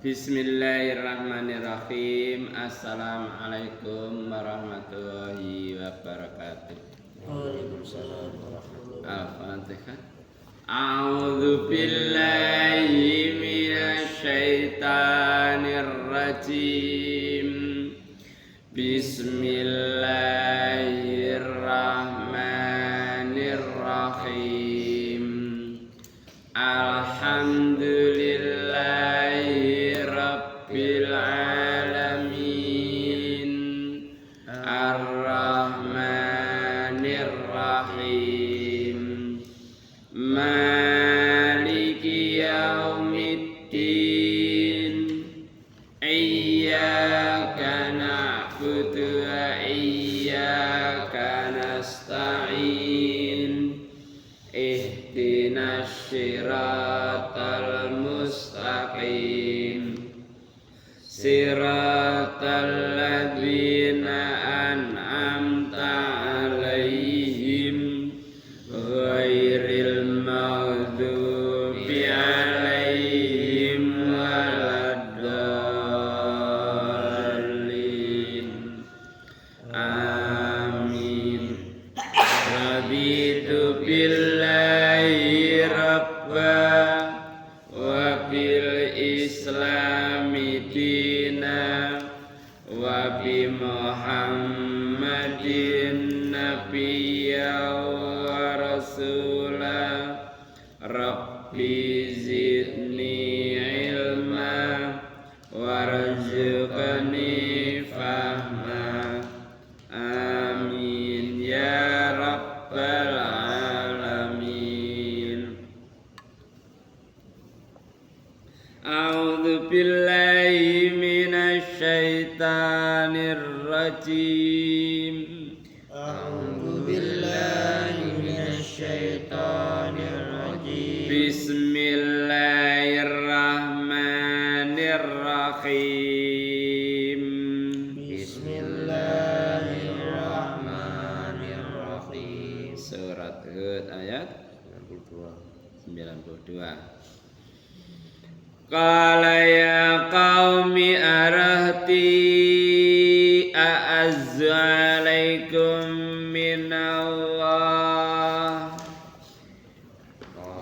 Bismillahirrahmanirrahim. Assalamualaikum warahmatullahi wabarakatuh. Waalaikumsalam warahmatullahi Al-Fatihah. A'udzu billahi minasy syaithanir rajim. Bismillahirrahmanirrahim. Alhamdulillahi rabbil alamin. Ar-Rahmanir Rahim. Maliki yaumiddin. Iyyaka na'budu wa iyyaka nasta'in. Ihdinas siratal mustaqim. Siratal ladzina an'amta 'alaihim ghairil maghdubi 'alaihim waladdallin. Amin. Raditu billahi rabba wa bil islami dina wa bi muhammadin nabiyya wa rasula. Rabbi zidni ilma warzuqni fahma. Amin ya rabbal alamin. A'udzu billahi minasy syaithanir rajim. A'udzu billahi minasy syaithanir rajim. Bismillahirrahmanirrahim. Bismillahirrahmanirrahim. Surat Hud ayat 92. Qala ya qaumi arahti a'azzu alaikum minallah.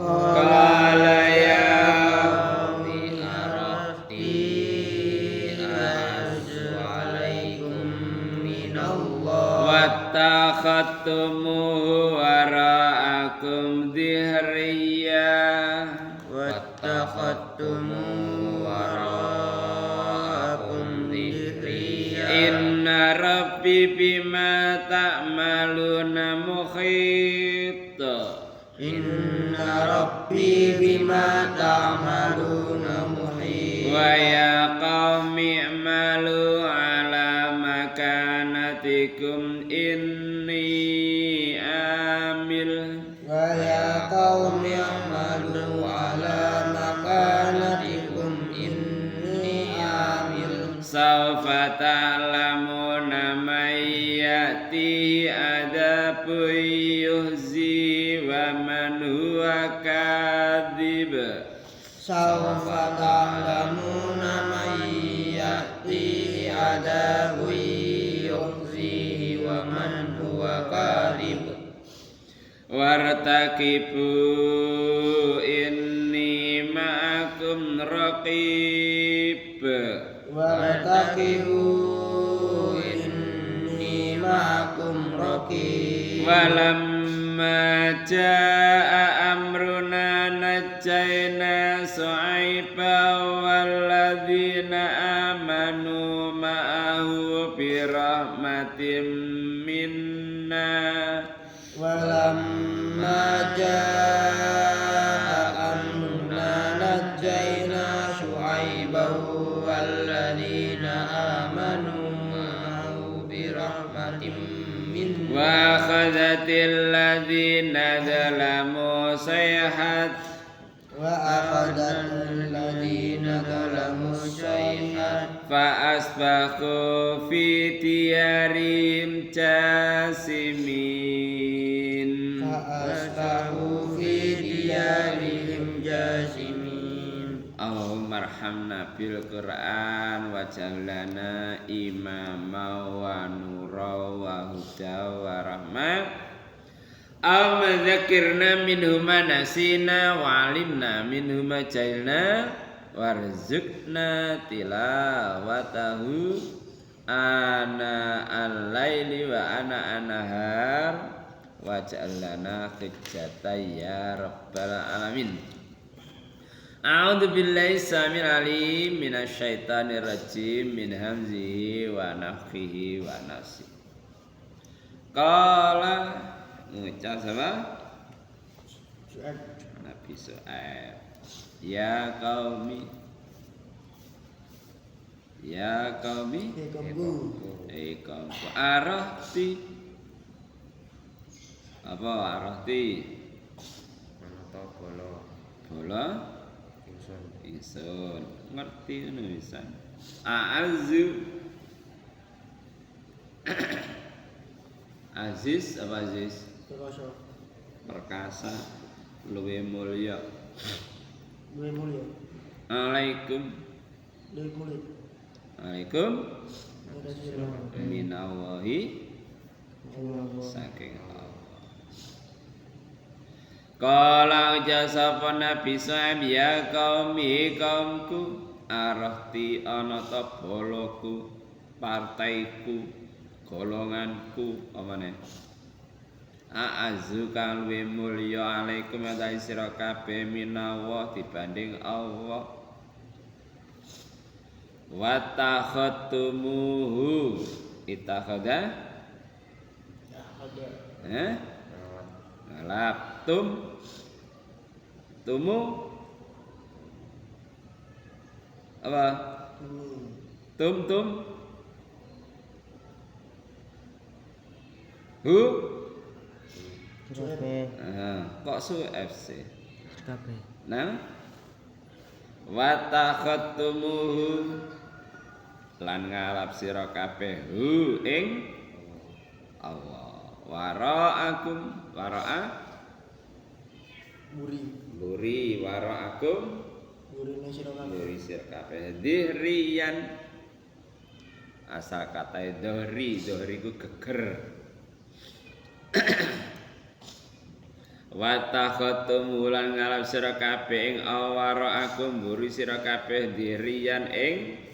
Qala ya qaumi arahti a'azzu alaikum minallah. Wattakhadtumuhu wara'akum dhihriya. Wattakhadtumu wara'akum dhikriya. Inna rabbi bima ta'maluna muhit. Inna rabbi bima ta'maluna muhit. Wa ya qaumi i'malu ala makanatikum inni amil. Wa ya qaumi i'malu ala makanatikum inni amil. Sawfa ta'lamuna man ya'tihi adabun yuhzi wa man huwa kadhib. Sawfa ta'lamuna man ya'tihi adabun yukhzihi wa man huwa kadhib. Wartaqibu inni ma'akum raqib. Wartaqibu inni ma'akum raqib. Walamma jaa amruna najjayna Shu'aiban walladzina amanu ma'ahu birahmatin minna. Walamma jaa amruna najjayna Shu'aiban walladzina amanu ma'ahu birahmatin minna. Wa akhadhatil ladzina zalamu sayhat. Wa akhadhatil ladzina zalamu sayhat. Fa asbahu fi diyarihim jasimin. Fa asbahu fi diyarihim jasimin. Allahumma warhamna bil Qur'an waj'alna imama wa nura wa huda wa rahmah aw madzakirna minhu ma nasina wa alimna minhu ma jahilna warzuqna tilawatahu ana al-laili wa ana an-nahar waj'al lana hujjatan ya rabbal alamin. A'udzu billahi samil alim minasyaitonir rajim min hamzihi wa nafthihi wa nafsi. Qala ngucap sama Nabi Syuaib ya qaumi kaumku arahti apa arahti bola ingsun ngerti ngono bisa a'azzu aziz apa aziz perkasa luwe mulya alaikum minallahi saking Allah. Qala jasapa Nabi Syuaib ya qaumi kaumku arahti ana ta boloku partaiku golonganku amane a'azzu kang luwih mulya alaikum ing sira kabeh minallah dibanding Allah wa takhatumuhu itakhadha ngalap tumu apa tum hu kok su FC nah wa takhatumuhu lan ngalap sira kabeh hu ing Allah wara'akum wara'a buri wara'akum buri sira kabeh dhiriyan asal kata dhori ku geger wa takhatum lan ngalap sira kabeh ing wara'akum buri sira kabeh dhiriyan ing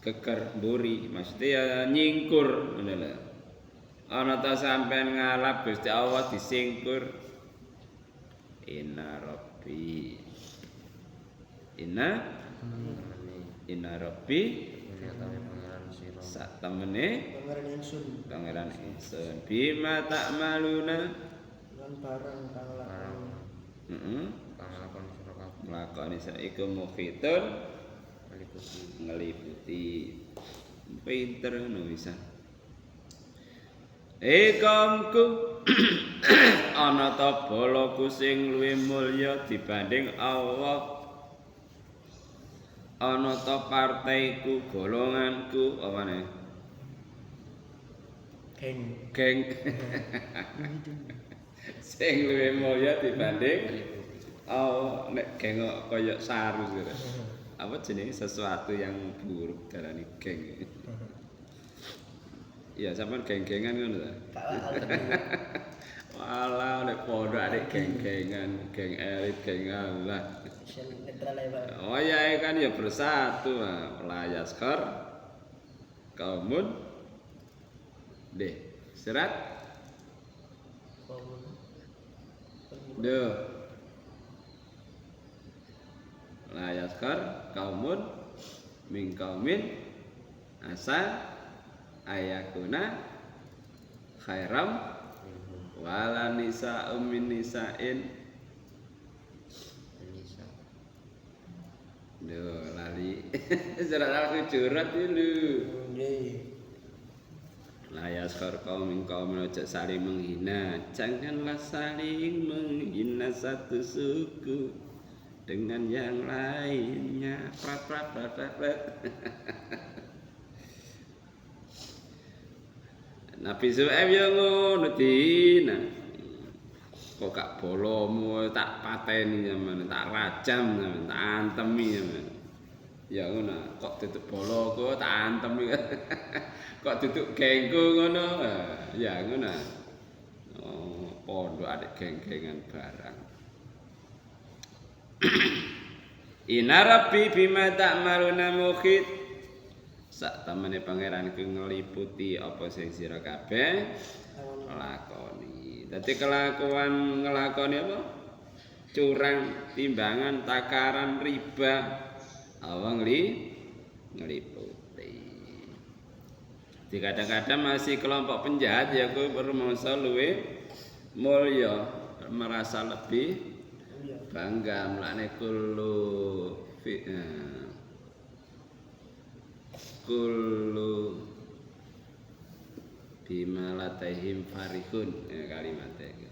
geger buri maksudnya ya nyingkur ngono lho ana ta sampean ngalap Gusti Allah disingkur inna rabbi sak temene pangeran ingsun bima ta'maluna lan barang kang lakoni sira iku mukhitun ngeliputi pinter ngono bisa kaumku ana ta balaku sing luwih mulya dibanding Allah ana ta partaiku golonganku apane geng sing luwih mulya dibanding Allah nek geng kaya saru kira apa jenenge sesuatu yang buruk darani geng iya sampean geng-gengan ngono ta walah nek pondok arek geng-gengan geng elit geng Allah oh ya kan ya bersatu pelayas kor kaumun deh serat do layas kor kaumun min kaumin asa ayakuna khairam wala nisa min nisain lali surat al-hujurat dulu layas kor kaumin kaumin ojo saling menghina janganlah saling menghina satu suku dengan yang lainnya prat. Nabi Syuaib yo ngono dina kok gak bolomu tak pateni sampean, tak rajam sampean, tak antemi sampean. Ya ngono, kok duduk boloku tak antemi. Kok duduk gengku ngono. Ya ngono. Oh, pondok adik geng-gengan barang. Inna rabbi bima ta'maluna mukhit. Sak temene pangeran ku ngliputi apa sing sira kabeh lakoni. Dadi kelakuan ngelakoni apa? Curang, timbangan, takaran, riba. Awang ngeliputi. Di kadang-kadang masih kelompok penjahat ya ku bermangsa luwe mulya, merasa lebih bangga mulane kullu bima latihim farihun kalimatnya.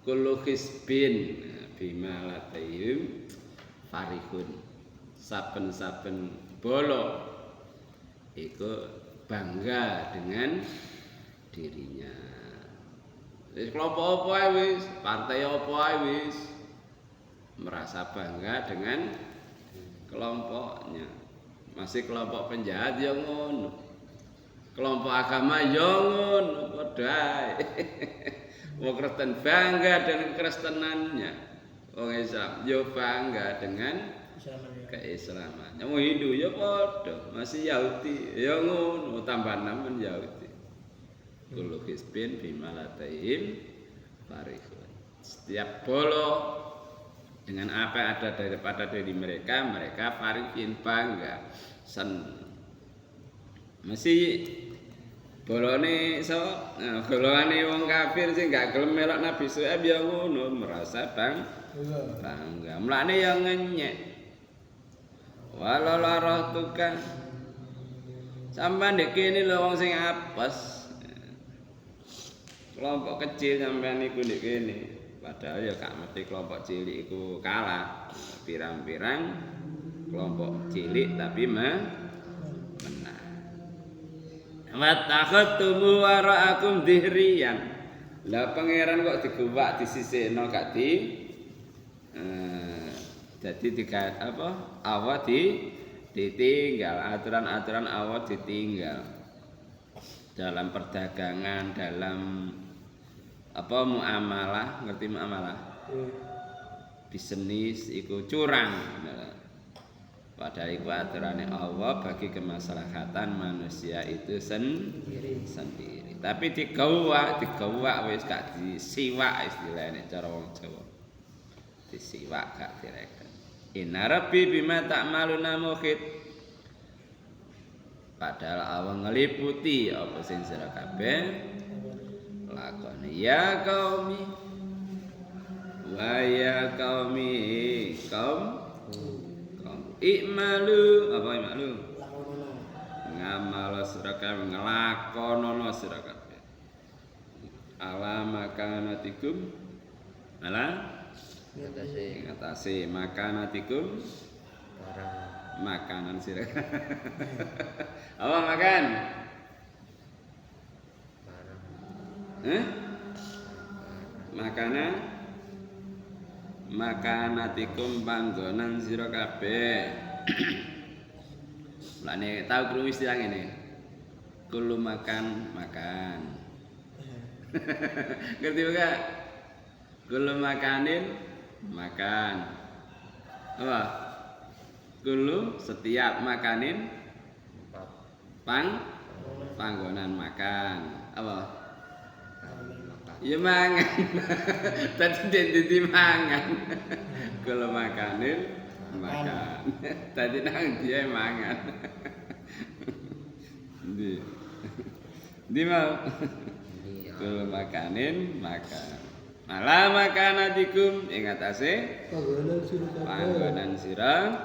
Kullu hisbin bima latihim farihun. Saben-saben bolo itu bangga dengan dirinya. Wis kelompok apa ae wis, partai apa ae wis merasa bangga dengan kelompoknya. Masih kelompok penjahat ya ngono. Kelompok agama ya ngono padha ae. Wong Kristen bangga dengan kekristenannya. Wong Islam ya bangga dengan keislaman. Wong Hindu ya padha, masih Yahudi ya ngono, tambah namen Yahudi. Kullu hisbin bima latihim farihun. Setiap bolo dengan apa yang ada daripada diri mereka, mereka farihin bangga. Masih bolone so, golongane wong kafir sing gak gelem melok Nabi Syuaib ya ngono, merasa bangga. Mulane ya ngenyek. Walau lara tukang sampean ndek kene lho wong sing apes. Kelompok kecil sampean iku ndek kene. Padahal ya gak mesti kelompok cilik iku kalah. Pirang-pirang kelompok cilik tapi menang. Wa takhatumu wara'akum dhihriyan. Lah pangeran kok digowak disisikno gak jadi tiga apa awat ditinggal, aturan-aturan awat ditinggal dalam perdagangan, dalam apa muamalah, ngerti muamalah? Bisnis iku curang. Padahal iku aturane Allah bagi kemaslahatan manusia itu sendiri. Tapi digawak wis gak disiwak istilahnya cara wong Jawa. Disiwak gak direken. Inna rabbi bima ta'maluna mukhit. Padahal Allah ngeliputi apa sing sira kabeh lakoni. Ya qaumi wa ya qaumi kaum i'malu apa i'malu ngamal sira kabeh nglakonono sira kabeh ala makanatikum ala ngatasi makanatikum makanan sira. Apa makan? Makanatikum panggonan sira kabeh. Mulane tau krungu istilah ngene. Kulo makan. Ngerti ora? Kulo makanin makan. Apa? Kulo setiap makanin panggonan makan. Apa? Ya mangan. Tadi dadi mangan. Kulo makanin makan. Tadi nang dia mangan. Di mau. Kulo makanin makan. Malah makanatikum ing atase panggonan sira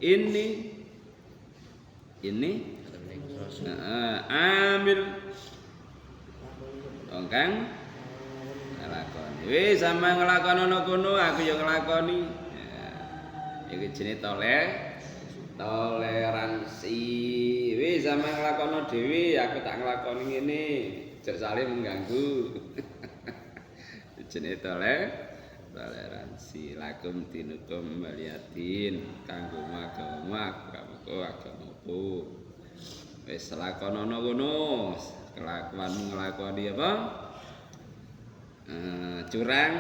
ini amil kang nglakoni wis sampe nglakonono kono aku yo nglakoni iki jenenge toleransi wis sampe nglakono dhewe aku tak nglakoni ngene jek saling mengganggu jenenge toleransi lakum dinukum waliyatin kanggo agamaku wis lakonono ngono kelakuanmu nglakoni apa curang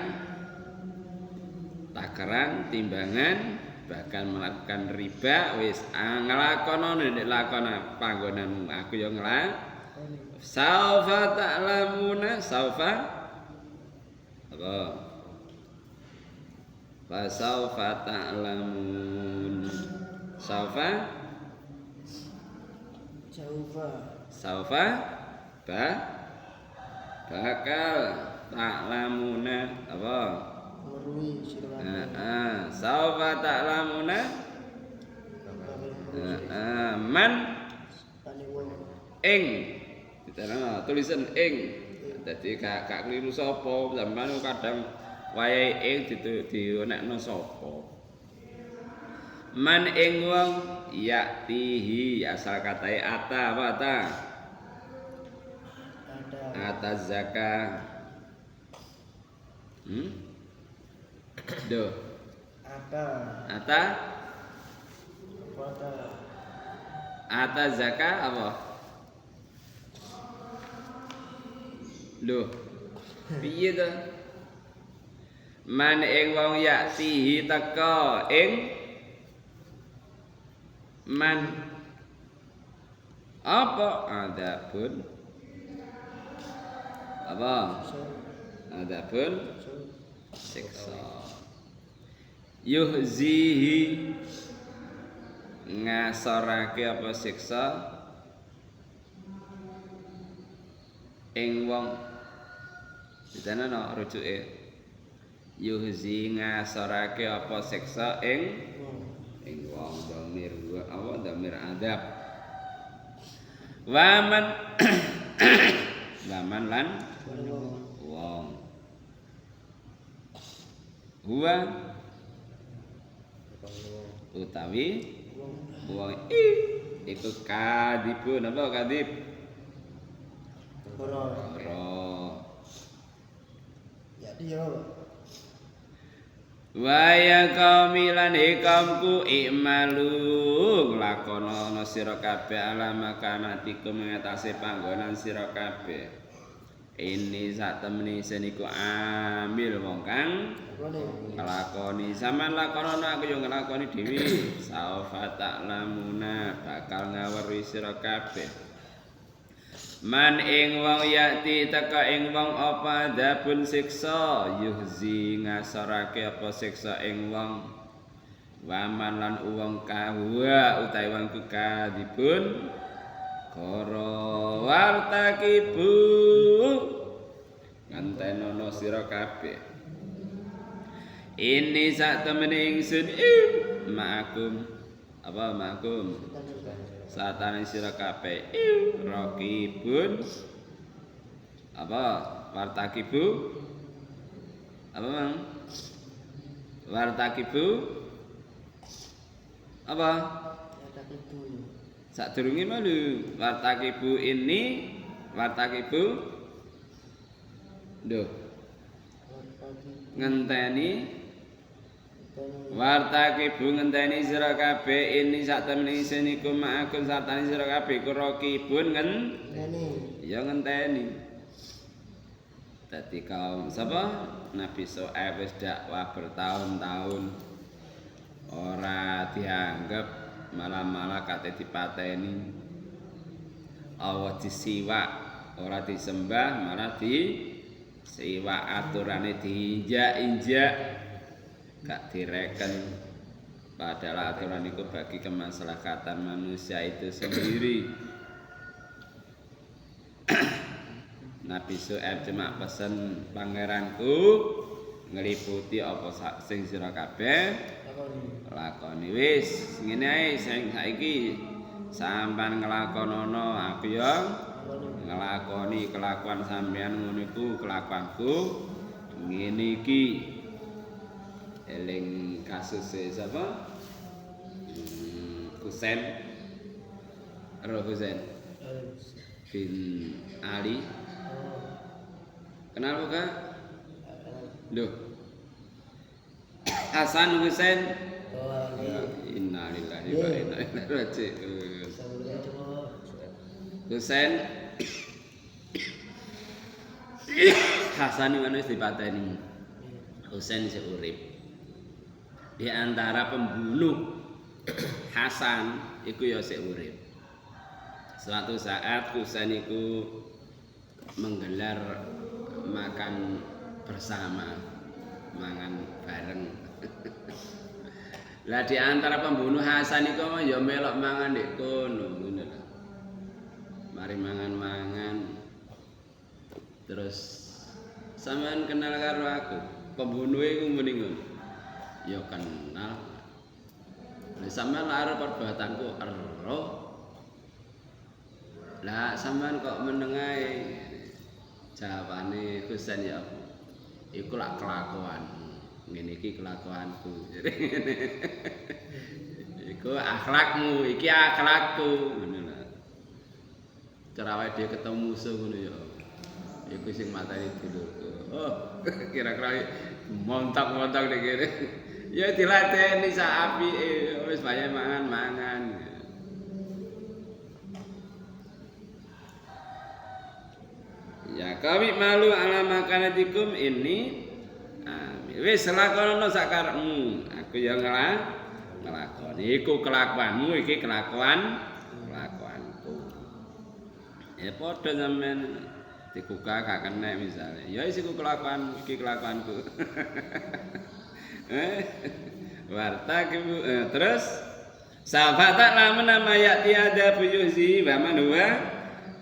takaran timbangan bahkan melakukan riba wis nglakono nek lakona panggonanmu aku yo saufa ta'lamuna saufa apa fa saufa ta'lamun saufa bakal ta'lamuna apa saufa ta'lamuna man ing tulisan ing dadi gak keliru sapa sampeyan kadang wayahe ing dionekno sapa man ing wong yaktihi asal katae ata apa ata zakah do ata zakah apa lho piye to man ing wong yaktihi teka ing man apa adabun siksa yuhzihi ngasorake apa siksa ing wong ditana rujuke yuhzi ngasorake apa siksa ing wong dhamir adab waman lan wong huwa utawi wong iku kadibun apa kadib ya dia waya kamilan ikamku ikmalu nglakonono sira kabeh alamakanatiku mengatasi panggonan sira kabeh ini sak temeni seniku ambil wong kang nglakoni sampean lakonono aku yo nglakoni dhewe saufa ta'lamuna bakal ngaweri sira kabeh man ing wong yakti teka ing wong apa adabun siksa yuhzi ngasorake apa siksa ing wong waman lan wong kahwa utawi wong kadibun karo wartakibu ngantenono sira kabeh ini sak temene ingsun ma'akum satane sira kabeh raqibun apa wartakibu apa mang wartakibu apa sadurunge malu wartakibu ini wartakibu nduh ngenteni wartakibu ngenteni sira kabeh ini sak temene seniku ma'akum satane sira kabeh raqibun ngenteni ya ngenteni dadi kaum sapa Nabi So'aib wis dakwah bertahun-tahun ora dianggap malah kate dipateni Allah disiwak ora disembah malah disiwak aturane diinjak-injak gak direken padahal aturan itu bagi kemaslahatan manusia itu sendiri. Nabi So'aib cuma pesen pangeranku ngeliputi apa sing sira kabeh lakoni wis ngene ae sing saiki sampean nglakonono aku yo nglakoni kelakuan sampean ngono iku kelakuanku ngene iki eling kasus sapa Husain Husain bin Ali kenal bukan Lho. Hasan Husain innalillahi wa inna ilaihi raji'un. Husain Hasan iki wis dipateni. Husain isih urip. Di antara pembunuh Hasan iku ya isih urip. Suatu saat Husain iku menggelar makan bersama, mangan bareng. Lah di antara pembunuh Hasan iku ya melok mangan ndek kono ngono lho. Mari mangan-mangan. Terus sampean kenal karo aku. Pembunuhe iku muni ngono. Ya kenal. Lah sampean arep perbuatanku ero. Lah sampean kok meneng ae. Jawabane Husain ya apa? Iku lak kelakuan. Ngene iki kelakuanku. Iku akhlakmu, iki akhlakku ngono lho. Cara wae dhewe ketemu musuh ngono ya. Iku sing mateni dulurku. Oh, kira-kira montak-montak nek kene. Ya dilateni sak apike, wis bae mangan-mangan. Ya kami malu ala makanatikum ini. Wis lakonono sak karepmu. Aku ya nglakoni. Iku kelakuanmu, iki kelakuanku. Ya padha sampean dikuka gak kena misalnya. Ya iku kelakuan, iki kelakuanku. Wartakibu terus safata lamun nama yati ada buyuzi wa man huwa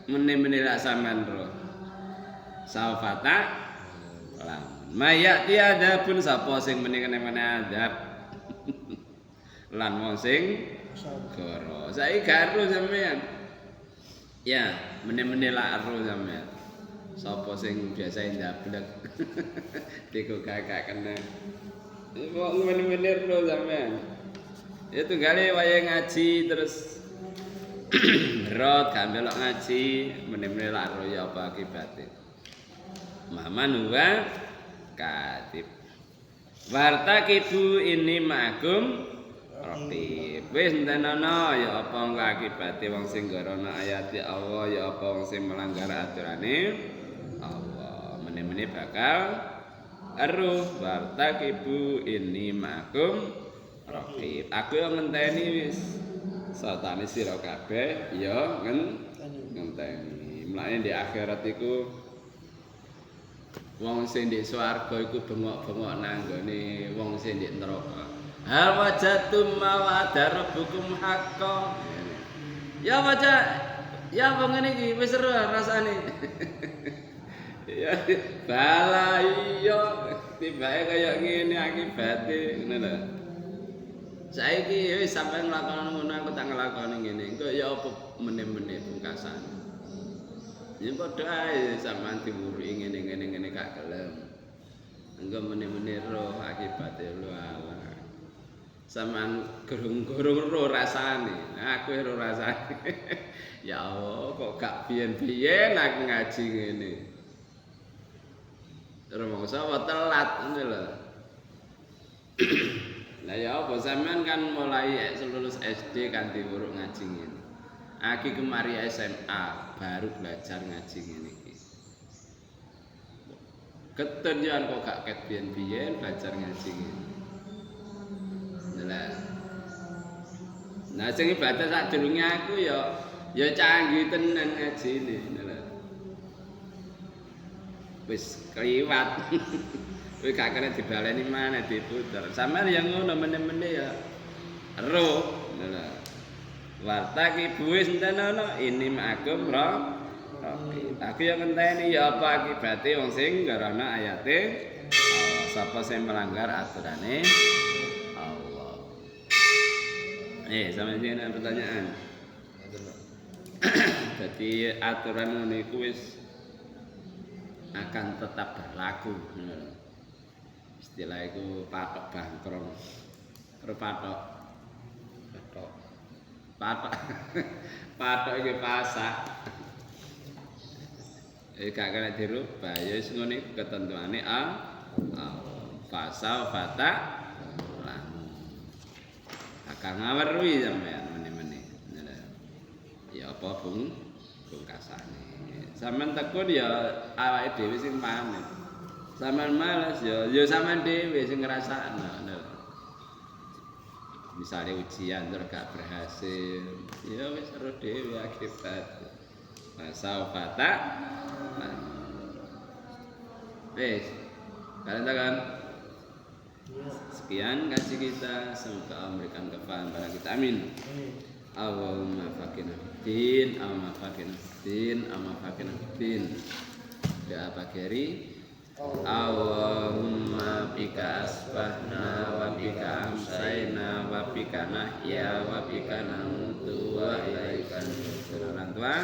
menilak sampean ro. Safata lamun mayati ada pun sapa sing meni kene adab. Lan wong sing goro. Saiki garo sampean. Ya, meni-meni lak ro sampean. Sapa sing biasa ndablek. Diku kakak kena. Kok meni-meni ro sampean. Itu gale wayahe ngaji terus rot gak melok ngaji, meni-meni lak ro ya apa akibate. Maman huwa katib. Wartakibu ini ma'akum raqib. Wis entenono ya apa engko akibate wong sing ngorono ayat Allah, ya apa wong sing melanggar aturane Allah. Mene-mene bakal eruh wartakibu ini ma'akum raqib. Aku yo ngenteni wis satane sira kabeh ya ngenteni. Mulane di akhirat iku wong sing ndek swarga iku bengok-bengok nanggone wong sing ndek neraka. Hal wajatum mawa'ada rabbukum haqqan. Ya waca, ya wong ngene iki wis seru rasane. Ya bala iya tibake kaya ngene akibate ngono lho. Saiki wis sampeyan nglakoni ngono aku tak nglakoni ngene. Engko ya apa meneh-meneh pungkasan. Ya padha ae sampean diwuruki ngene-ngene gak gelem. Engko meneh-meneh roh akibate lho ala. Sampean gurung-gurung ro rasane. Aku ro rasane. Ya Allah, kok gak biyen-biyen aku ngaji ngene. Rumangsa wae telat ngono lho. Lah ya apa sampean kan mulai lulus SD kan diwuruk ngaji ngene. Aki kemari SMA baru belajar ngaji ngene iki. Ketenjuan kok gak ket biyen-biyen belajar ngaji ngene. Nah sing ibadah sadurunge aku ya canggih tenan ngajine. Wis kliwat. Kowe gak kena dibaleni maneh diputer. Sampeyan yang ngono meneh-meneh ya ero. Wartaki buwis entenono ini ma'akum aku yang ngenteni ya apa akibate wong sing nggarono ayate sapa sing melanggar aturane Allah. Sampeyan sing ana pertanyaan. Jadi aturan ngono iku wis akan tetap berlaku. Istilah iku patok bangkrong. Patok iki pasak. Gak kena dirubah ya wis ngene ketentuane Allah. Fasau fata lamu. Akang ngawerwi sampean meni-meni. Ya apa pungkasane. Sampeyan tekun ya awake dhewe sing pamit. Sampeyan males ya sampeyan dhewe sing ngrasakno. Misalnya ujian terus gak berhasil, ya wis ero dhewe akibat. Fasau fata wis. Kalian takkan? Sekian kaji kita, semoga Allah memberikan kefahaman pada kita. Amin. Allahumma faqihna fiddin, Allahumma faqihna fiddin, Allahumma faqihna fiddin. Doa Pakeri. Allahumma bika asbahna wa bika amsayna wa bika nahya wa bika namutu wa ilaika nusyur. Orang tua,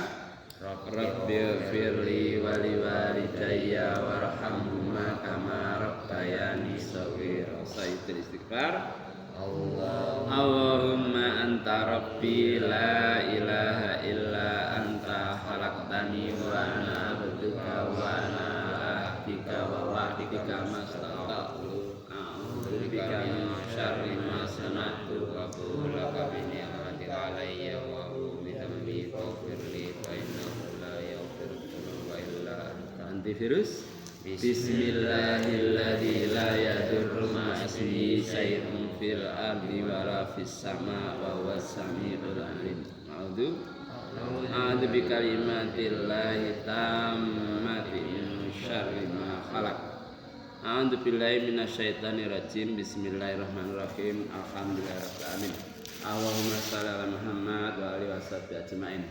Rabbighfirli wa liwalidayya warhamhuma kama rabbayani shaghira. Sayyidul istighfar. Allahumma anta rabbi la ilaha illa anta khalaqtani wa ana abduka wa ana abdika wa wahdika mastata'tu a'udzu bika min syarri ma sana'tu wa qulaka bi ni'matika alayya wa bi dhanbi faghfirli fa innahu la yaghfiru dzunuba illa anta. Antivirus. Bismillahilladzi la yadurru ma ismihi syai'un fil ardi wa la fis sama wa huwas samiul alim. A'udzu bi kalimatillahi tammati min syarri ma khalaq. A'udzu billahi minasyaitonir rajim. Bismillahirrahmanirrahim. Alhamdulillahirabbil alamin. Allahumma shalli ala Muhammad wa alihi washabihi ajmain.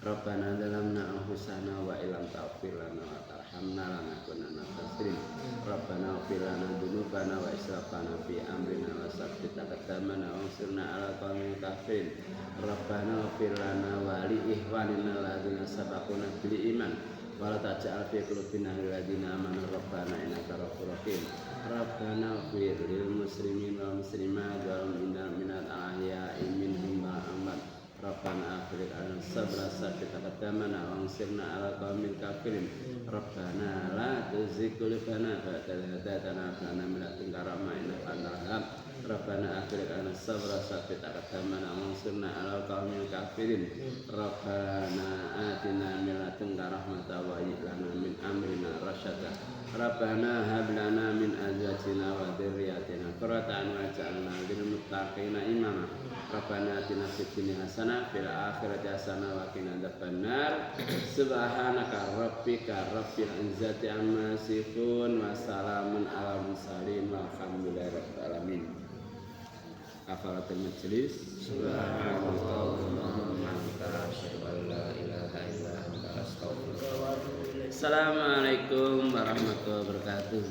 Rabbana zalamna anfusana wa illam taghfir lana wa tarhamna lanakunanna minal khasirin. Rabbana ighfir lana dzunubana wa israfana fi amrina wa tsabbit aqdamana wa ansurna 'alal qaumil kafirin. Rabbana ighfir lana wa li ikhwanina alladzina sabaquna bil iman wa la taj'al fi qulubina alladzina amanu rabbana innaka ghafurur rahim. Rabbana ighfir lil muslimin wal muslimat wal mu'minina minal ahya'i minhum wal amwat. Rabbana afriq 'alal sabra sabbit aqdamana wa ansurna 'alal qaumil kafirin. Rabbana la tuzigh qulubana ba'da idh hadaytana wa hab lana min ladunka rahmah innaka antal wahhab. Rabbana afriq 'alal sabra sabbit aqdamana wa ansurna 'alal qaumil kafirin. Rabbana atina min ladunka rahmatan wa hayyi' lana min amrina rasyada. Rabbana hab lana min azwajina wa dzurriyyatina qurrata a'yun waj'alna lil muttaqina imama. Rabbana atina fid dunya hasanah fil akhirati hasanah wa qina adzabannar. Subhanaka rabbika rabbil izzati amma yasifun wa salamun alal mursalin walhamdulillahi rabbil alamin. Kafaratul majlis. Subhanallahumma wa bihamdihi wa la ilaha illa anta astaghfiruka wa atubu ilaik. Assalamualaikum warahmatullahi wabarakatuh.